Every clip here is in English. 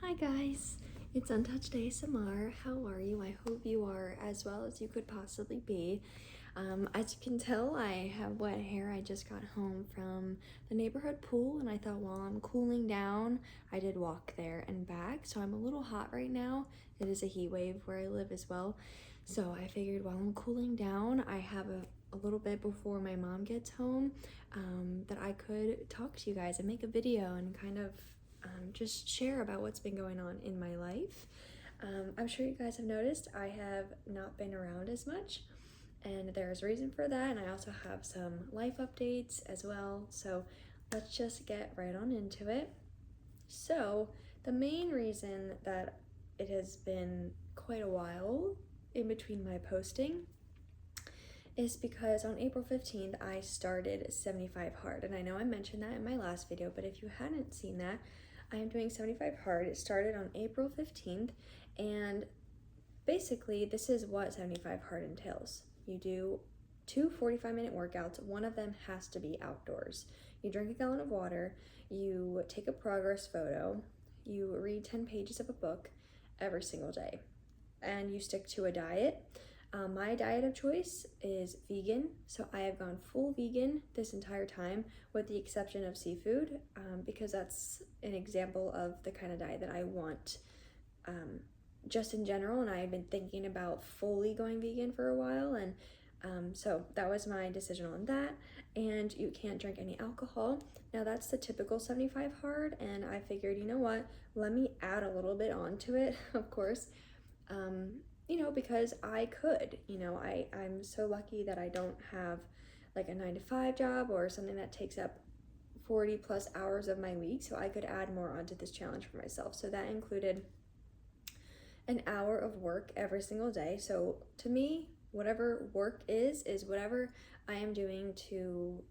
Hi guys, it's Untouched ASMR. How are you? I hope you are as well as you could possibly be. As you can tell, I have wet hair. I just got home from the neighborhood pool and I thought while I'm cooling down, I did walk there and back. So I'm a little hot right now. It is a heat wave where I live as well. So I figured while I'm cooling down, I have a little bit before my mom gets home, that I could talk to you guys and make a video and kind of just share about what's been going on in my life. I'm sure you guys have noticed I have not been around as much, and there's a reason for that, and I also have some life updates as well, so let's just get right on into it. So the main reason that it has been quite a while in between my posting is because on April 15th I started 75 hard, and I know I mentioned that in my last video, but if you hadn't seen that, I am doing 75 hard. It started on April 15th, and basically this is what 75 hard entails. You do two 45-minute workouts. One of them has to be outdoors. You drink a gallon of water, you take a progress photo, you read 10 pages of a book every single day, and you stick to a diet. My diet of choice is vegan, so I have gone full vegan this entire time with the exception of seafood, because that's an example of the kind of diet that I want just in general, and I have been thinking about fully going vegan for a while, and so that was my decision on that. And you can't drink any alcohol. Now that's the typical 75 hard, and I figured, you know what, let me add a little bit onto it, of course. Because I could, I'm so lucky that I don't have like a 9-to-5 job or something that takes up 40 plus hours of my week, so I could add more onto this challenge for myself. So that included an hour of work every single day. So to me, whatever work is whatever I am doing to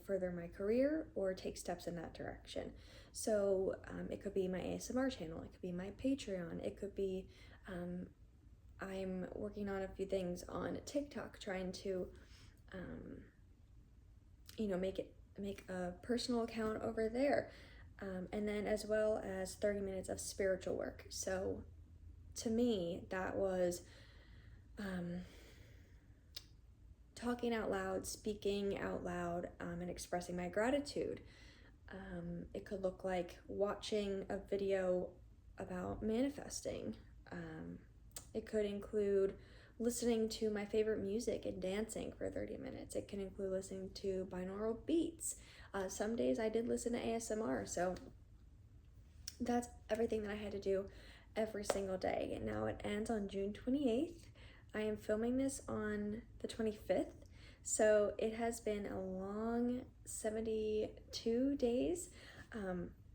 further my career or take steps in that direction. So it could be my ASMR channel, it could be my Patreon, it could be I'm working on a few things on TikTok, trying to make a personal account over there, and then as well as 30 minutes of spiritual work. So to me, that was talking out loud, speaking out loud, and expressing my gratitude. It could look like watching a video about manifesting. It could include listening to my favorite music and dancing for 30 minutes. It can include listening to binaural beats. Some days I did listen to ASMR, so that's everything that I had to do every single day. And now it ends on June 28th. I am filming this on the 25th, so it has been a long 72 days.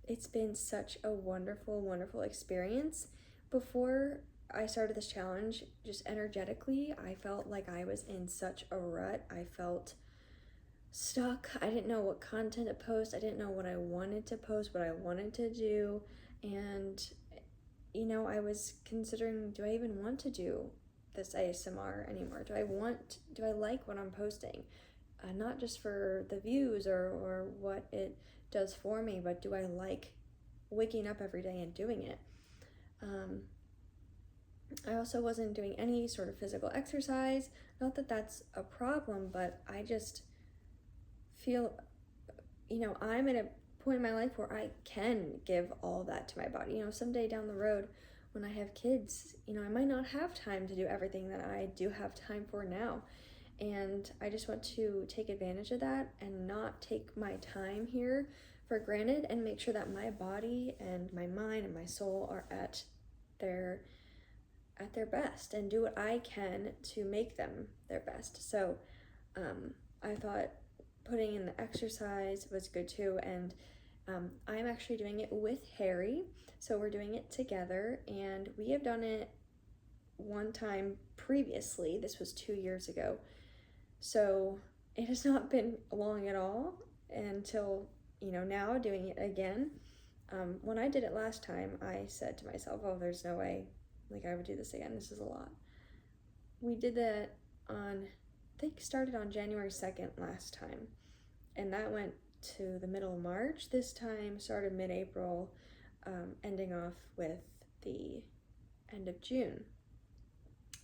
It's been such a wonderful, wonderful experience. Before I started this challenge, just energetically, I felt like I was in such a rut. I felt stuck. I didn't know what content to post. I didn't know what I wanted to post, what I wanted to do. And, I was considering, do I even want to do this ASMR anymore? Do I like what I'm posting? Not just for the views or what it does for me, but do I like waking up every day and doing it? I also wasn't doing any sort of physical exercise. Not that that's a problem, but I just feel, I'm at a point in my life where I can give all that to my body. Someday down the road when I have kids, I might not have time to do everything that I do have time for now. And I just want to take advantage of that and not take my time here for granted, and make sure that my body and my mind and my soul are at their best, and do what I can to make them their best. So I thought putting in the exercise was good too, and I'm actually doing it with Harry, so we're doing it together, and we have done it one time previously. This was 2 years ago, so it has not been long at all until now doing it again. When I did it last time, I said to myself, oh, there's no way I would do this again. This is a lot. We did that I think started on January 2nd last time, and that went to the middle of March. This time started mid-April. ending off with the end of June.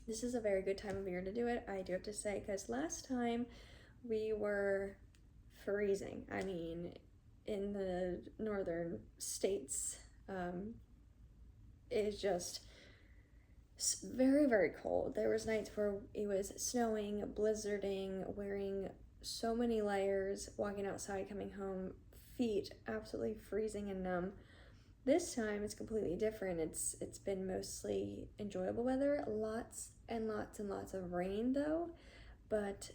This is a very good time of year to do it, I do have to say, because last time we were freezing. I mean, in the northern states, it's just very, very cold. There was nights where it was snowing, blizzarding, wearing so many layers, walking outside, coming home, feet absolutely freezing and numb. This time it's completely different. It's been mostly enjoyable weather, lots and lots and lots of rain though, but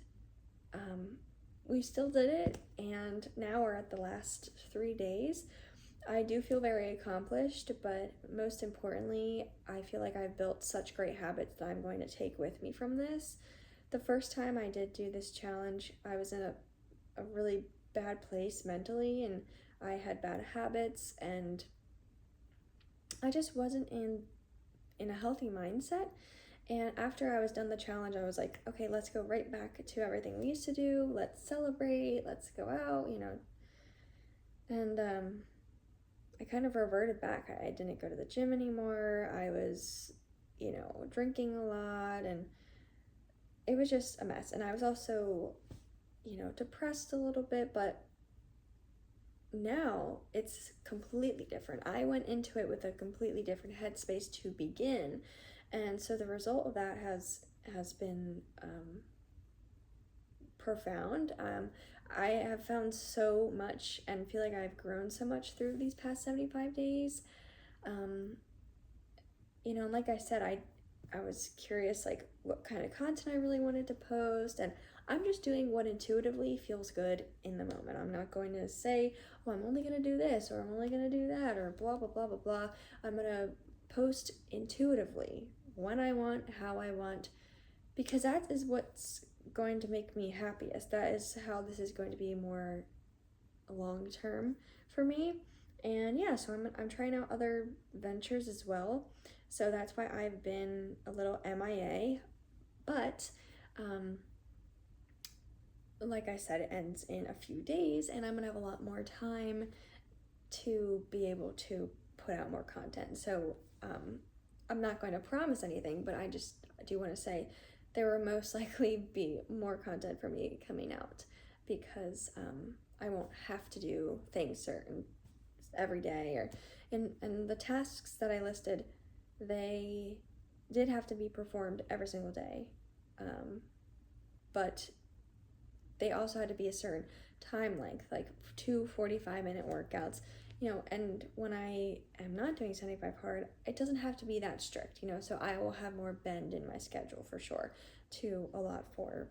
we still did it, and now we're at the last 3 days. I do feel very accomplished, but most importantly, I feel like I've built such great habits that I'm going to take with me from this. The first time I did do this challenge, I was in a really bad place mentally, and I had bad habits, and I just wasn't in a healthy mindset. And after I was done the challenge, I was like, okay, let's go right back to everything we used to do. Let's celebrate, let's go out, And I kind of reverted back. I didn't go to the gym anymore. I was, drinking a lot, and it was just a mess. And I was also, depressed a little bit, but now it's completely different. I went into it with a completely different headspace to begin, and so the result of that has been profound. I have found so much and feel like I've grown so much through these past 75 days. Like I said, I was curious like what kind of content I really wanted to post, and I'm just doing what intuitively feels good in the moment. I'm not going to say, oh, I'm only going to do this, or I'm only going to do that, or blah, blah, blah, blah, blah. I'm going to post intuitively when I want, how I want, because that is what's going to make me happiest. That is how this is going to be more long term for me. And yeah, so I'm trying out other ventures as well. So that's why I've been a little MIA. But like I said, it ends in a few days, and I'm gonna have a lot more time to be able to put out more content. So I'm not going to promise anything, but I do want to say there will most likely be more content for me coming out, because I won't have to do things certain every day, or and the tasks that I listed, they did have to be performed every single day, but they also had to be a certain time length, like 2 45-minute workouts, and when I am not doing 75 hard, it doesn't have to be that strict, so I will have more bend in my schedule for sure to allot for,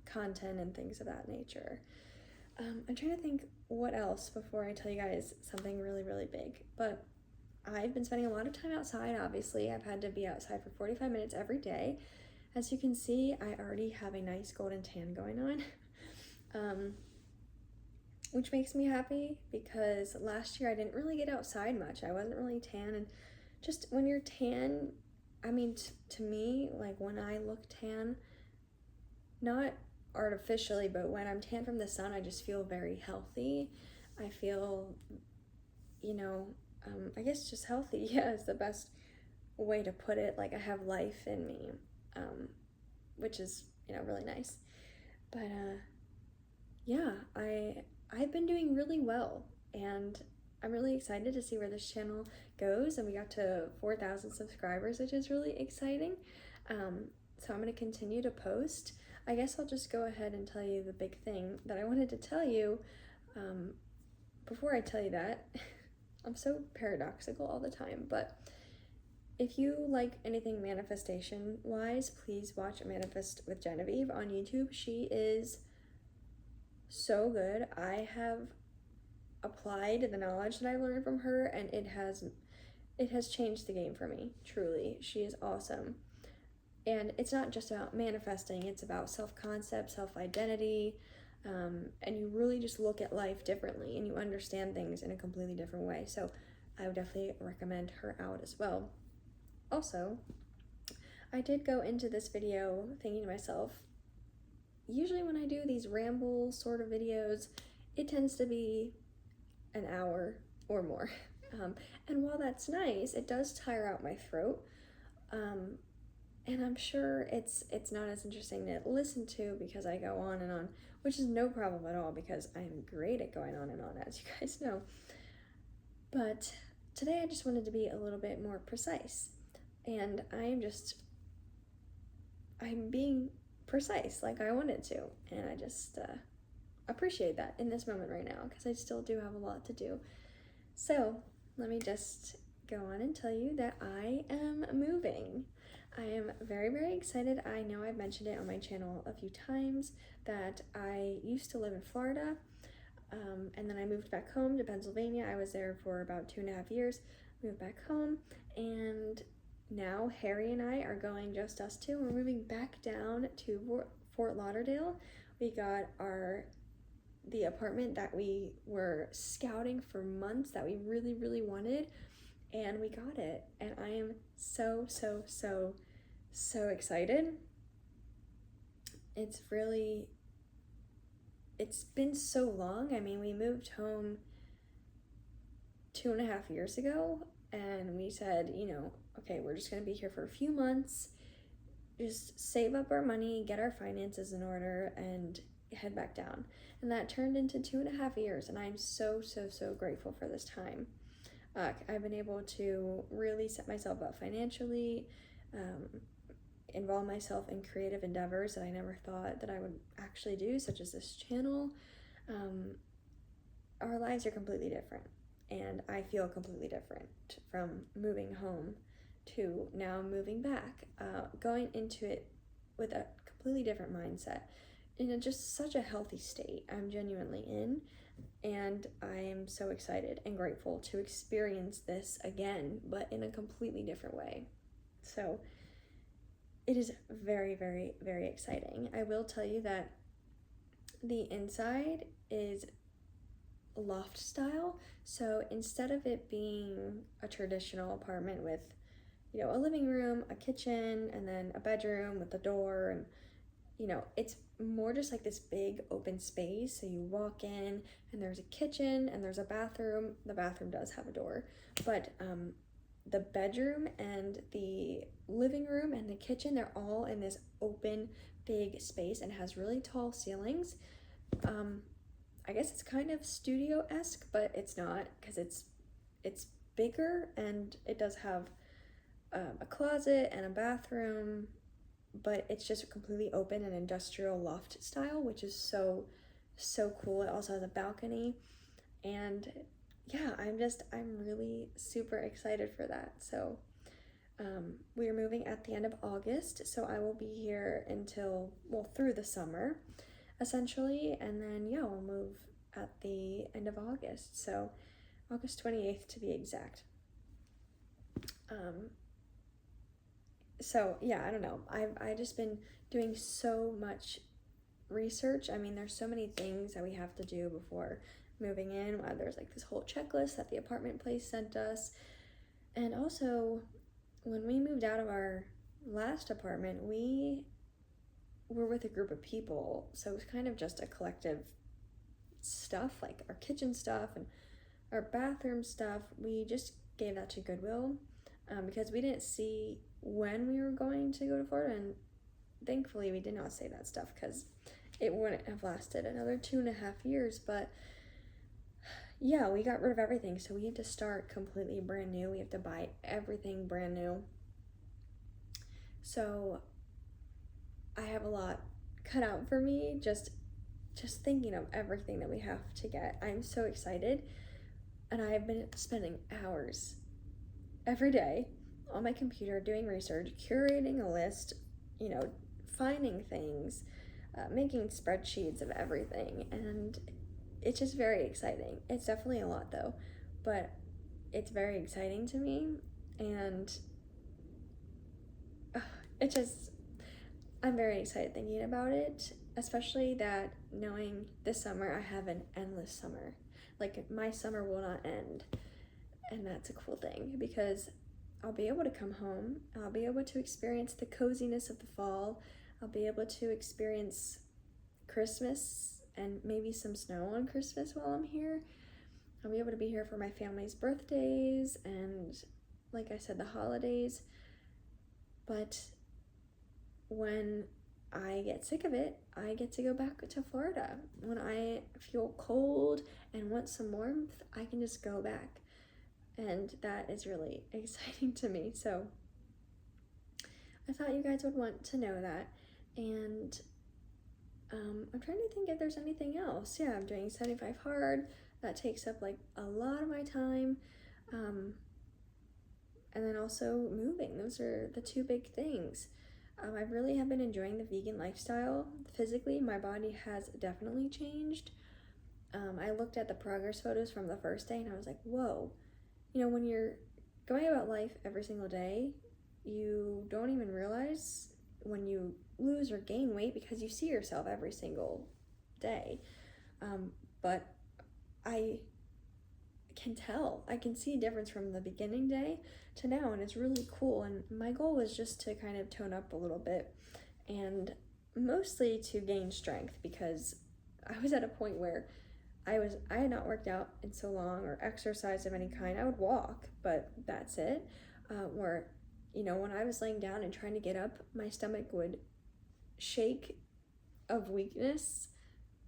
content and things of that nature. I'm trying to think what else before I tell you guys something really, really big, but I've been spending a lot of time outside. Obviously, I've had to be outside for 45 minutes every day. As you can see, I already have a nice golden tan going on, which makes me happy, because last year I didn't really get outside much. I wasn't really tan, and just when you're tan, I mean, to me, like when I look tan, not artificially, but when I'm tan from the sun, I just feel very healthy. I feel, I guess just healthy, yeah, is the best way to put it. Like I have life in me, which is, really nice. But yeah, I've been doing really well, and I'm really excited to see where this channel goes. And we got to 4,000 subscribers, which is really exciting. So I'm going to continue to post. I guess I'll just go ahead and tell you the big thing that I wanted to tell you. Before I tell you that, I'm so paradoxical all the time, but if you like anything manifestation wise, please watch Manifest with Genevieve on YouTube. She is so good. I have applied the knowledge that I learned from her, and it has changed the game for me, truly. She is awesome. And it's not just about manifesting, it's about self-concept, self-identity, and you really just look at life differently, and you understand things in a completely different way. So I would definitely recommend her out as well. Also, I did go into this video thinking to myself, usually when I do these ramble sort of videos, it tends to be an hour or more. And while that's nice, it does tire out my throat. And I'm sure it's not as interesting to listen to because I go on and on, which is no problem at all because I'm great at going on and on, as you guys know. But today I just wanted to be a little bit more precise. And I'm being precise like I wanted to. And I just appreciate that in this moment right now because I still do have a lot to do. So let me just go on and tell you that I am moving. I am very, very excited. I know I've mentioned it on my channel a few times that I used to live in Florida, and then I moved back home to Pennsylvania. I was there for about 2.5 years, moved back home, and now Harry and I are going, just us two. We're moving back down to Fort Lauderdale. We got the apartment that we were scouting for months that we really, really wanted, and we got it. And I am so, so, so, so excited. It's been so long. I mean, we moved home 2.5 years ago, and we said, okay, we're just gonna be here for a few months, just save up our money, get our finances in order, and head back down. And that turned into 2.5 years, and I'm so, so, so grateful for this time. I've been able to really set myself up financially, involve myself in creative endeavors that I never thought that I would actually do, such as this channel. Our lives are completely different, and I feel completely different from moving home to now moving back, going into it with a completely different mindset, in just such a healthy state I'm genuinely in, and I am so excited and grateful to experience this again, but in a completely different way. So it is very, very, very exciting. I will tell you that the inside is loft style, so instead of it being a traditional apartment with a living room, a kitchen, and then a bedroom with a door, and it's more just like this big open space. So you walk in and there's a kitchen and there's a bathroom. The bathroom does have a door, but the bedroom and the living room and the kitchen, they're all in this open big space and has really tall ceilings. I guess it's kind of studio-esque, but it's not, because it's bigger, and it does have a closet and a bathroom, but it's just completely open and industrial loft style, which is so, so cool. It also has a balcony, and yeah, I'm really super excited for that. So we are moving at the end of August, so I will be here until, through the summer, essentially, and then we'll move at the end of August, so August 28th to be exact. So yeah, I don't know. I just been doing so much research. I mean, there's so many things that we have to do before moving in. There's like this whole checklist that the apartment place sent us. And also, when we moved out of our last apartment, we were with a group of people. So it was kind of just a collective stuff, like our kitchen stuff and our bathroom stuff. We just gave that to Goodwill because we didn't see when we were going to go to Florida, and thankfully we did not save that stuff because it wouldn't have lasted another 2.5 years. But yeah, we got rid of everything, so we had to start completely brand new. We have to buy everything brand new. So I have a lot cut out for me just thinking of everything that we have to get. I'm so excited, and I've been spending hours every day on my computer doing research, curating a list, finding things, making spreadsheets of everything, and it's just very exciting. It's definitely a lot though, but it's very exciting to me, and I'm very excited thinking about it, especially that knowing this summer I have an endless summer. Like, my summer will not end, and that's a cool thing because I'll be able to come home, I'll be able to experience the coziness of the fall, I'll be able to experience Christmas and maybe some snow on Christmas while I'm here, I'll be able to be here for my family's birthdays and, like I said, the holidays. But when I get sick of it, I get to go back to Florida. When I feel cold and want some warmth, I can just go back. And that is really exciting to me. So I thought you guys would want to know that. And I'm trying to think if there's anything else. Yeah, I'm doing 75 hard. That takes up like a lot of my time. And then also moving. Those are the two big things. I really have been enjoying the vegan lifestyle. Physically, my body has definitely changed. I looked at the progress photos from the first day and I was like, whoa. You know, when you're going about life every single day, you don't even realize when you lose or gain weight because you see yourself every single day. But I can tell. I can see a difference from the beginning day to now, and it's really cool. And my goal was just to kind of tone up a little bit and mostly to gain strength, because I was at a point where I had not worked out in so long or exercised of any kind. I would walk, but that's it. Where, you know, when I was laying down and trying to get up, my stomach would shake of weakness.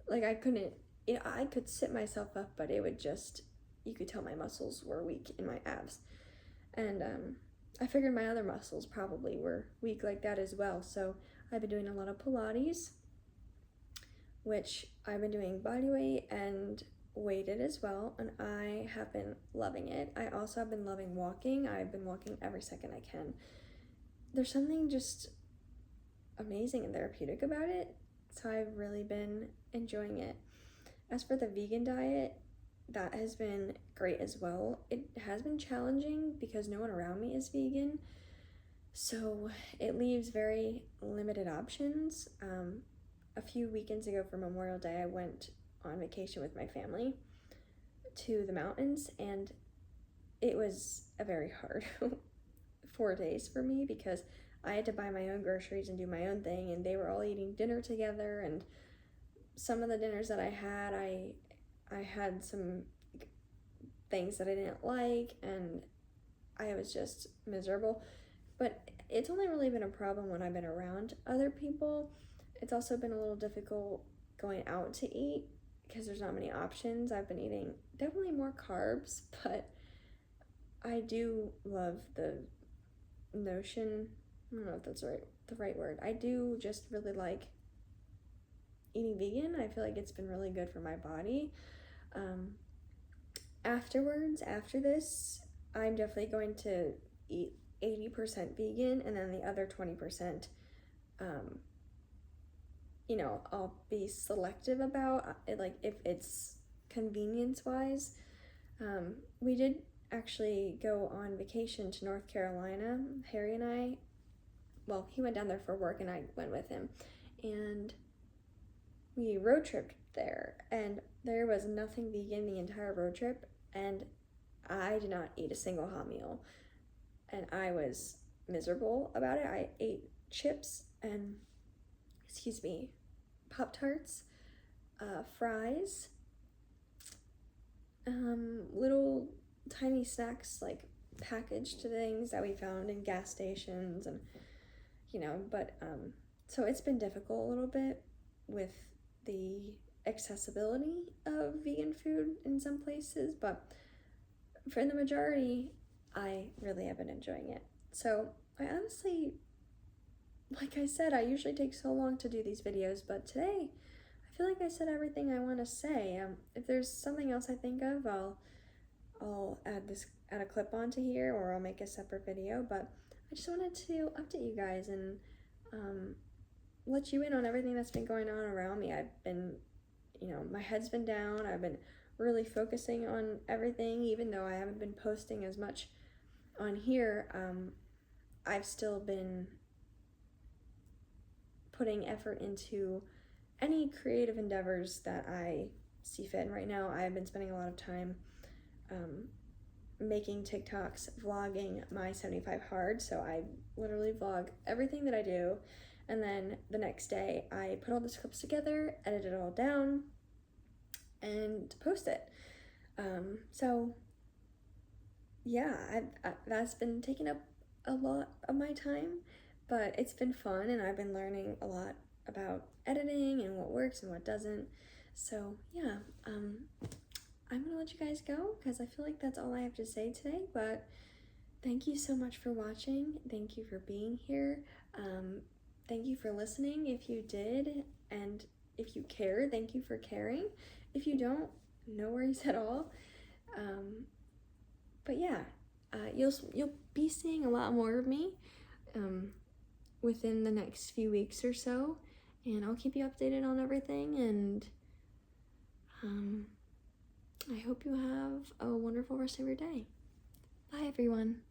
Like I couldn't, you know, I could sit myself up, but it would just, you could tell my muscles were weak in my abs. And I figured my other muscles probably were weak like that as well. So I've been doing a lot of Pilates, which I've been doing body weight and weighted as well, and I have been loving it. I also have been loving walking. I've been walking every second I can. There's something just amazing and therapeutic about it, so I've really been enjoying it. As for the vegan diet, that has been great as well. It has been challenging because no one around me is vegan, so it leaves very limited options. A few weekends ago for Memorial Day, I went on vacation with my family to the mountains, and it was a very hard 4 days for me because I had to buy my own groceries and do my own thing, and they were all eating dinner together. And some of the dinners that I had some things that I didn't like, and I was just miserable. But it's only really been a problem when I've been around other people. It's also been a little difficult going out to eat because there's not many options. I've been eating definitely more carbs, but I do love the notion, I don't know if that's the right word. I do just really like eating vegan. I feel like it's been really good for my body. After this, I'm definitely going to eat 80% vegan, and then the other 20%, you know, I'll be selective about it, like if it's convenience wise. We did actually go on vacation to North Carolina. Harry and I, well, he went down there for work and I went with him, and we road tripped there, and there was nothing vegan the entire road trip, and I did not eat a single hot meal, and I was miserable about it. I ate chips and, Pop-Tarts, fries, little tiny snacks, like packaged things that we found in gas stations, and, you know, but, so it's been difficult a little bit with the accessibility of vegan food in some places, but for the majority, I really have been enjoying it. So I honestly, like I said, I usually take so long to do these videos, but today I feel like I said everything I want to say. If there's something else I think of, I'll add a clip onto here, or I'll make a separate video. But I just wanted to update you guys and let you in on everything that's been going on around me. I've been, you know, my head's been down. I've been really focusing on everything, even though I haven't been posting as much on here. I've still been putting effort into any creative endeavors that I see fit. And right now I've been spending a lot of time making TikToks, vlogging my 75 hard. So I literally vlog everything that I do, and then the next day I put all the clips together, edit it all down, and post it. So yeah, that's been taking up a lot of my time, but it's been fun and I've been learning a lot about editing and what works and what doesn't. So yeah, I'm gonna let you guys go because I feel like that's all I have to say today, but thank you so much for watching. Thank you for being here. Thank you for listening if you did, and if you care, thank you for caring. If you don't, no worries at all. But yeah, you'll be seeing a lot more of me within the next few weeks or so, and I'll keep you updated on everything. And I hope you have a wonderful rest of your day. Bye, everyone.